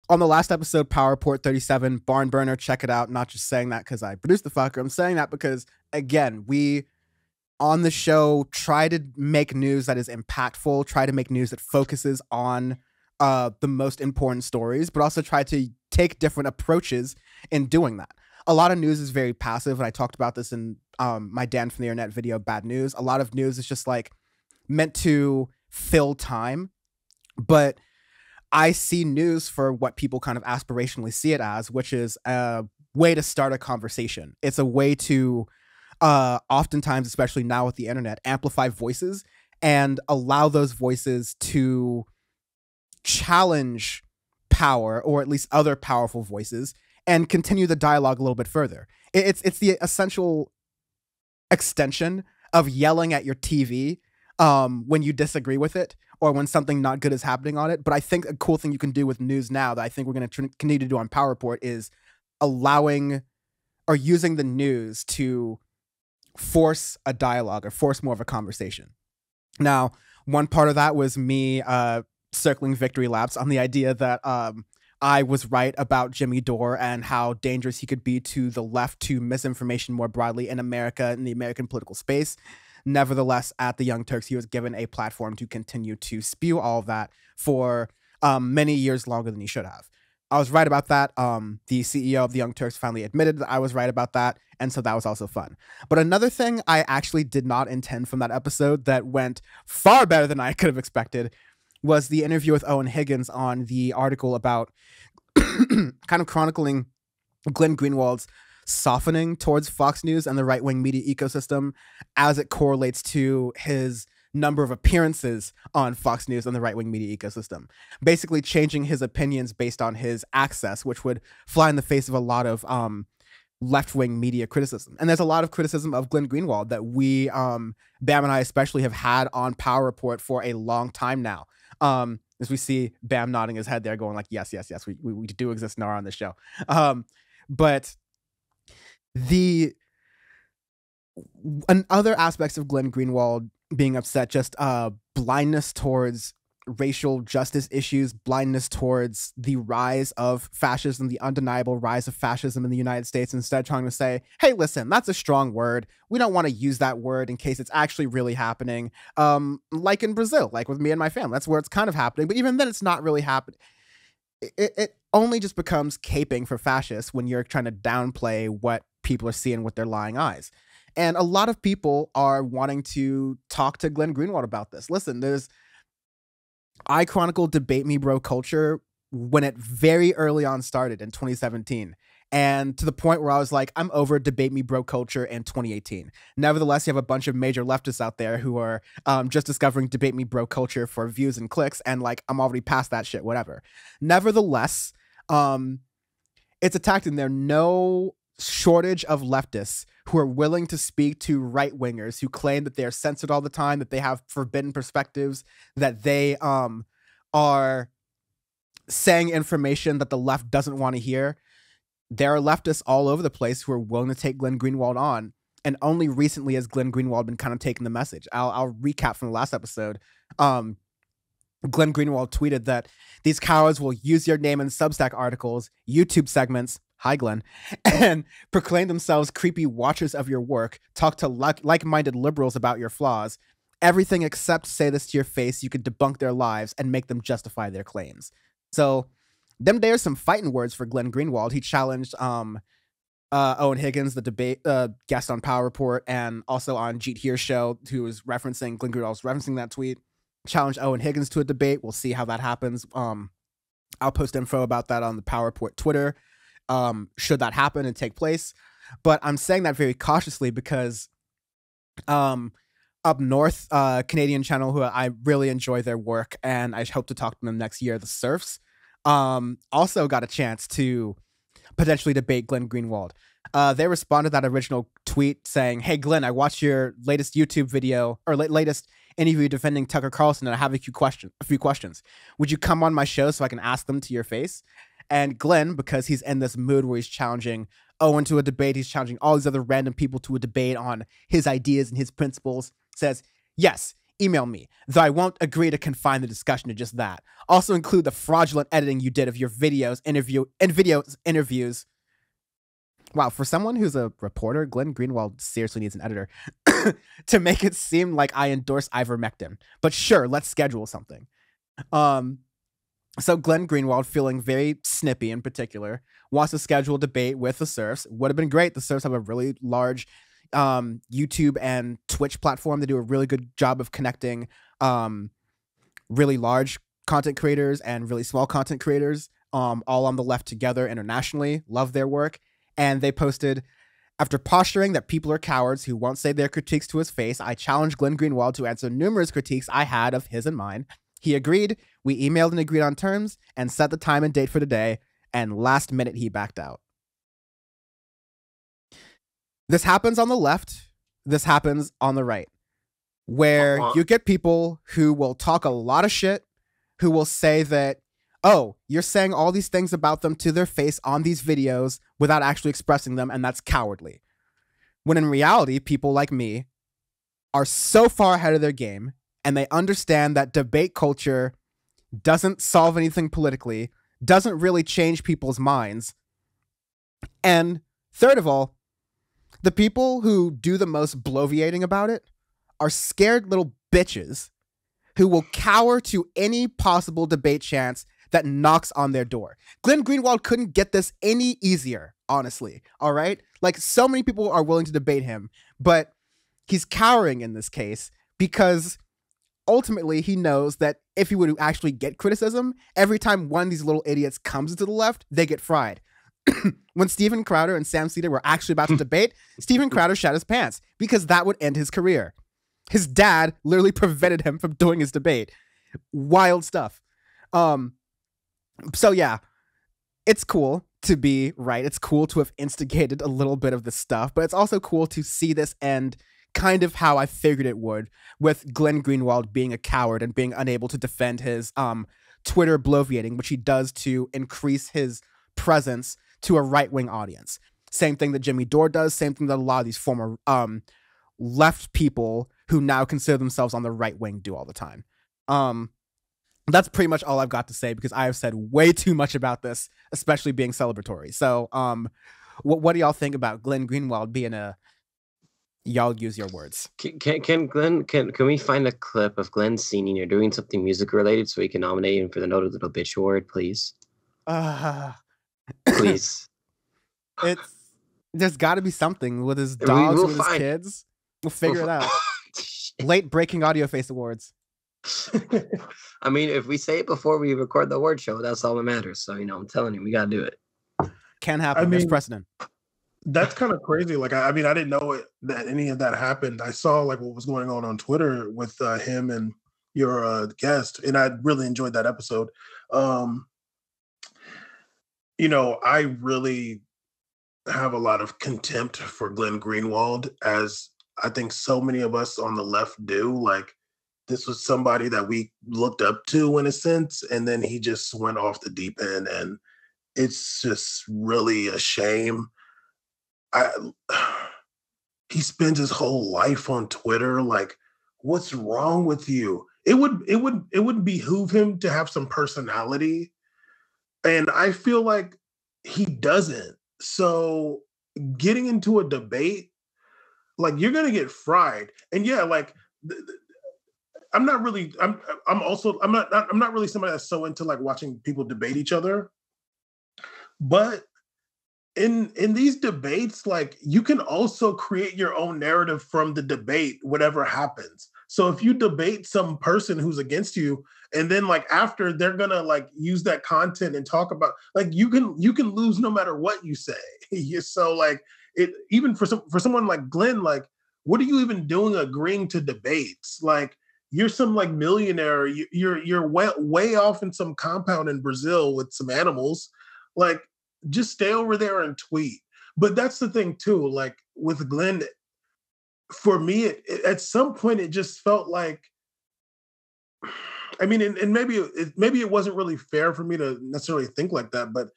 on the last episode, PowerPort 37, Barn Burner, check it out. Not just saying that because I produced the fucker. I'm saying that because, again, we on the show try to make news that is impactful, try to make news that focuses on the most important stories, but also try to take different approaches in doing that. A lot of news is very passive, and I talked about this in my Dan from the Internet video, Bad News. A lot of news is just like meant to fill time, but I see news for what people kind of aspirationally see it as, which is a way to start a conversation. It's a way to oftentimes, especially now with the internet, amplify voices and allow those voices to challenge power, or at least other powerful voices, and continue the dialogue a little bit further. It's the essential extension of yelling at your TV when you disagree with it, or when something not good is happening on it. But I think a cool thing you can do with news now that I think we're going to continue to do on PowerPort is allowing or using the news to force a dialogue or force more of a conversation. Now, one part of that was me circling victory laps on the idea that I was right about Jimmy Dore and how dangerous he could be to the left, to misinformation more broadly in America, in the American political space. Nevertheless, at the Young Turks, he was given a platform to continue to spew all of that for many years longer than he should have. I was right about that. The CEO of the Young Turks finally admitted that I was right about that, and so that was also fun. But another thing I actually did not intend from that episode that went far better than I could have expected was the interview with Owen Higgins on the article about kind of chronicling Glenn Greenwald's softening towards Fox News and the right-wing media ecosystem as it correlates to his number of appearances on Fox News and the right-wing media ecosystem. Basically changing his opinions based on his access, which would fly in the face of a lot of left-wing media criticism. And there's a lot of criticism of Glenn Greenwald that we, Bam and I especially, have had on Power Report for a long time now. As we see Bam nodding his head there going like, yes, yes, yes, we do exist now on this show. But other aspects of Glenn Greenwald being upset, just blindness towards racial justice issues, blindness towards the rise of fascism, the undeniable rise of fascism in the United States, instead trying to say, hey, listen, that's a strong word. We don't want to use that word in case it's actually really happening. Like in Brazil, like with me and my family, that's where it's kind of happening. But even then, it's not really happening. It only just becomes caping for fascists when you're trying to downplay what people are seeing with their lying eyes. And a lot of people are wanting to talk to Glenn Greenwald about this. Listen, I chronicled Debate Me Bro culture when it very early on started in 2017. And to the point where I was like, I'm over Debate Me Bro culture in 2018. Nevertheless, you have a bunch of major leftists out there who are just discovering Debate Me Bro culture for views and clicks. And like, I'm already past that shit, whatever. Nevertheless, it's attacked, and there's no shortage of leftists who are willing to speak to right-wingers who claim that they're censored all the time, that they have forbidden perspectives, that they are saying information that the left doesn't want to hear. There are leftists all over the place who are willing to take Glenn Greenwald on, and only recently has Glenn Greenwald been kind of taking the message. I'll recap from the last episode. Glenn Greenwald tweeted that these cowards will use your name in Substack articles, YouTube segments, hi Glenn, and proclaim themselves creepy watchers of your work, talk to like-minded liberals about your flaws, everything except say this to your face. You could debunk their lives and make them justify their claims. So there's some fighting words for Glenn Greenwald. He challenged Owen Higgins, the debate guest on Power Report, and also on Jeet Heer's show, who was referencing, Glenn Greenwald was referencing that tweet, challenged Owen Higgins to a debate. We'll see how that happens. I'll post info about that on the Power Report Twitter, should that happen and take place. But I'm saying that very cautiously because up north, Canadian channel who I really enjoy their work, and I hope to talk to them next year, the Serfs, also got a chance to potentially debate Glenn Greenwald. They responded to that original tweet saying, hey, Glenn, I watched your latest YouTube video, or latest interview defending Tucker Carlson, and I have a few questions. Would you come on my show so I can ask them to your face? And Glenn, because he's in this mood where he's challenging Owen to a debate, he's challenging all these other random people to a debate on his ideas and his principles, says, yes, email me, though I won't agree to confine the discussion to just that. Also include the fraudulent editing you did of your interviews. Wow, for someone who's a reporter, Glenn Greenwald seriously needs an editor to make it seem like I endorse ivermectin. But sure, let's schedule something. So Glenn Greenwald, feeling very snippy in particular, wants to schedule a debate with the Serfs. Would have been great. The Serfs have a really large YouTube and Twitch platform. They do a really good job of connecting really large content creators and really small content creators, all on the left together internationally. Love their work. And they posted, after posturing that people are cowards who won't say their critiques to his face, I challenged Glenn Greenwald to answer numerous critiques I had of his and mine. He agreed. We emailed and agreed on terms and set the time and date for the day. And last minute, he backed out. This happens on the left. This happens on the right, where you get people who will talk a lot of shit, who will say that, oh, you're saying all these things about them to their face on these videos without actually expressing them, and that's cowardly. When in reality, people like me are so far ahead of their game, and they understand that debate culture doesn't solve anything politically, doesn't really change people's minds. And third of all, the people who do the most bloviating about it are scared little bitches who will cower to any possible debate chance that knocks on their door. Glenn Greenwald couldn't get this any easier, honestly. All right? Like, so many people are willing to debate him, but he's cowering in this case because ultimately he knows that if he would actually get criticism, every time one of these little idiots comes to the left, they get fried. When Steven Crowder and Sam Seder were actually about to debate, Steven Crowder shat his pants because that would end his career. His dad literally prevented him from doing his debate. Wild stuff. So yeah, it's cool to be right. It's cool to have instigated a little bit of this stuff, but it's also cool to see this end kind of how I figured it would, with Glenn Greenwald being a coward and being unable to defend his Twitter bloviating, which he does to increase his presence to a right-wing audience. Same thing that Jimmy Dore does, same thing that a lot of these former left people who now consider themselves on the right wing do all the time. That's pretty much all I've got to say because I have said way too much about this, especially being celebratory. So what do y'all think about Glenn Greenwald being a... Y'all use your words. Can we find a clip of Glenn Senior doing something music related so we can nominate him for the Noted Little Bitch Award, please? Please. There's got to be something with his dogs, with his kids. We'll figure it out. Late breaking Audio Face Awards. I mean, if we say it before we record the award show, that's all that matters. So, I'm telling you, we got to do it. Can't happen. There's precedent. That's kind of crazy. Like, I mean, I didn't know that any of that happened. I saw like what was going on Twitter with him and your guest, and I really enjoyed that episode. I really have a lot of contempt for Glenn Greenwald, as I think so many of us on the left do. Like, this was somebody that we looked up to in a sense, and then he just went off the deep end, and it's just really a shame. He spends his whole life on Twitter. Like, what's wrong with you? It would behoove him to have some personality, and I feel like he doesn't. So getting into a debate, like, you're gonna get fried. And yeah, like, I'm not really somebody that's so into like watching people debate each other, but in these debates, like, you can also create your own narrative from the debate, whatever happens. So if you debate some person who's against you, and then like after they're gonna like use that content and talk about, like, you can lose no matter what you say. So like, it, even for someone like Glenn, like, what are you even doing agreeing to debates? Like, you're some like millionaire. You're way off in some compound in Brazil with some animals. Like, just stay over there and tweet. But that's the thing too. Like, with Glenn, for me, at some point, it just felt like, I mean, and maybe it wasn't really fair for me to necessarily think like that, but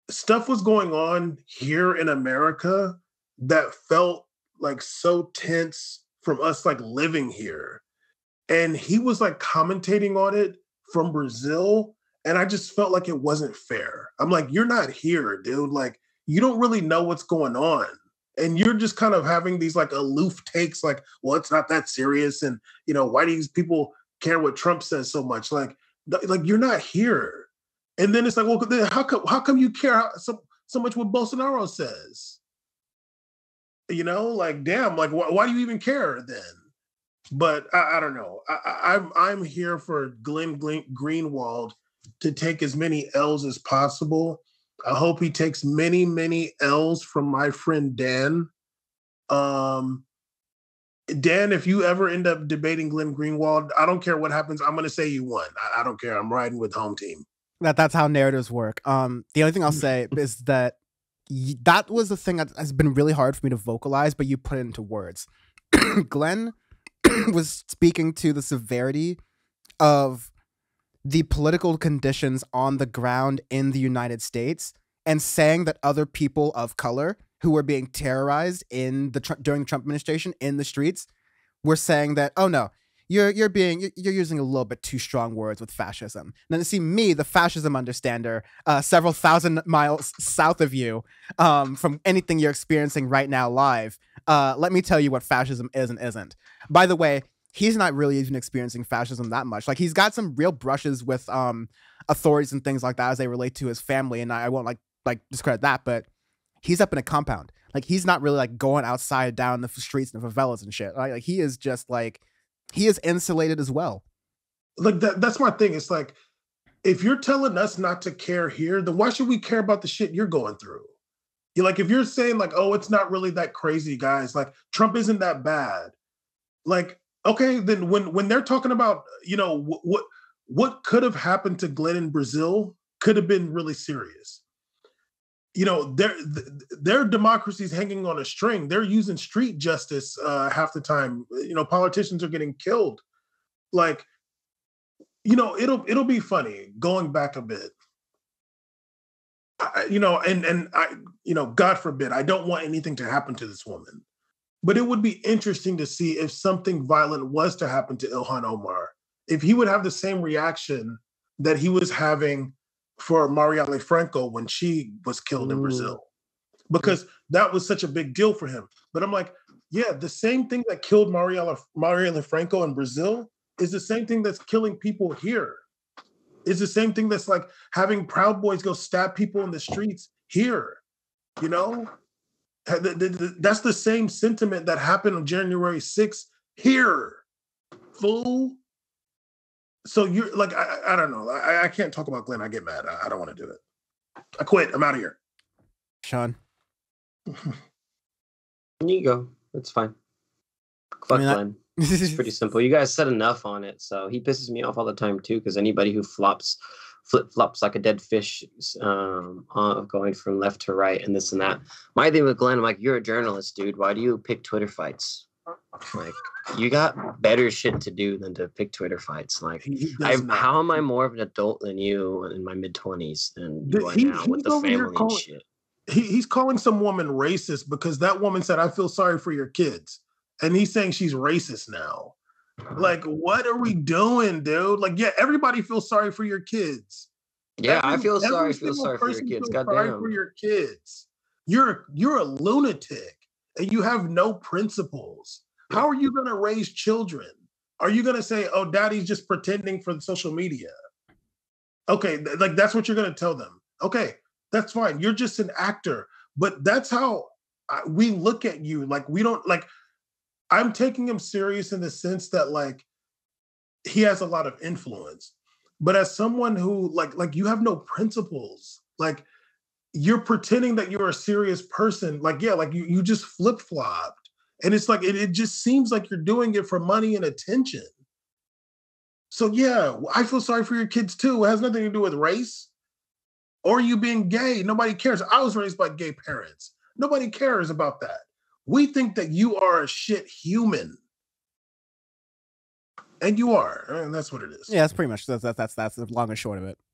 stuff was going on here in America that felt like so tense from us like living here. and he was like commentating on it from Brazil, and I just felt like it wasn't fair. I'm like, you're not here, dude. Like, you don't really know what's going on. And you're just kind of having these like aloof takes, like, well, it's not that serious. And, you know, why do these people care what Trump says so much? Like you're not here. And then it's like, well, then how come you care so much what Bolsonaro says? You know, like, damn, like, why do you even care then? But I don't know. I'm here for Glenn Greenwald to take as many L's as possible. I hope he takes many, many L's from my friend Dan. Dan, if you ever end up debating Glenn Greenwald, I don't care what happens. I'm going to say you won. I don't care. I'm riding with home team. That's how narratives work. The only thing I'll say is that that was the thing that has been really hard for me to vocalize, but you put it into words. Glenn was speaking to the severity of the political conditions on the ground in the United States and saying that other people of color who were being terrorized in during the Trump administration in the streets were saying that, oh no, you're using a little bit too strong words with fascism. And then to see me, the fascism understander, several thousand miles south of you, from anything you're experiencing right now live, let me tell you what fascism is and isn't. By the way, he's not really even experiencing fascism that much. Like, he's got some real brushes with authorities and things like that as they relate to his family, and I won't like discredit that, but he's up in a compound. Like, he's not really like going outside down the streets and the favelas and shit. Right? Like, he is just like, he is insulated as well. Like, that's my thing. It's like, if you're telling us not to care here, then why should we care about the shit you're going through? You're like, if you're saying like, oh, it's not really that crazy, guys, like Trump isn't that bad. Like, okay, then when they're talking about, you know, what could have happened to Glenn in Brazil could have been really serious. You know, their democracy's hanging on a string. They're using street justice half the time. You know, politicians are getting killed. Like, you know, it'll be funny going back a bit. You know, and I, you know, God forbid, I don't want anything to happen to this woman. But it would be interesting to see if something violent was to happen to Ilhan Omar, if he would have the same reaction that he was having for Marielle Franco when she was killed in Brazil, because that was such a big deal for him. But I'm like, yeah, the same thing that killed Marielle Franco in Brazil is the same thing that's killing people here. It's the same thing that's like having Proud Boys go stab people in the streets here, you know? That's the same sentiment that happened on January 6th here, fool. So you're like, I don't know. I can't talk about Glenn. I get mad. I don't want to do it. I quit. I'm out of here. Sean. You go. It's fine. Fuck Glenn. It's pretty simple. You guys said enough on it. So he pisses me off all the time too, because anybody who flip-flops like a dead fish, going from left to right and this and that. My thing with Glenn, I'm like, you're a journalist, dude. Why do you pick Twitter fights? Like, you got better shit to do than to pick Twitter fights. Like, how am I more of an adult than you in my mid-20s than you are now with the family and shit? He's calling some woman racist because that woman said, I feel sorry for your kids. And he's saying she's racist now. Like, what are we doing, dude? Like, yeah, everybody feels sorry for your kids. Yeah, I feel sorry for your kids. Goddamn. For your kids. You're a lunatic and you have no principles. How are you going to raise children? Are you going to say, oh, daddy's just pretending for the social media? Okay, like that's what you're going to tell them. Okay, that's fine. You're just an actor. But that's how we look at you. Like, we don't, like, I'm taking him serious in the sense that, like, he has a lot of influence. But as someone who, like you have no principles. Like, you're pretending that you're a serious person. Like, yeah, like you just flip-flopped. And it's like, it just seems like you're doing it for money and attention. So yeah, I feel sorry for your kids too. It has nothing to do with race or you being gay. Nobody cares. I was raised by gay parents. Nobody cares about that. We think that you are a shit human. And you are. And that's what it is. Yeah, that's pretty much, that's the long and short of it.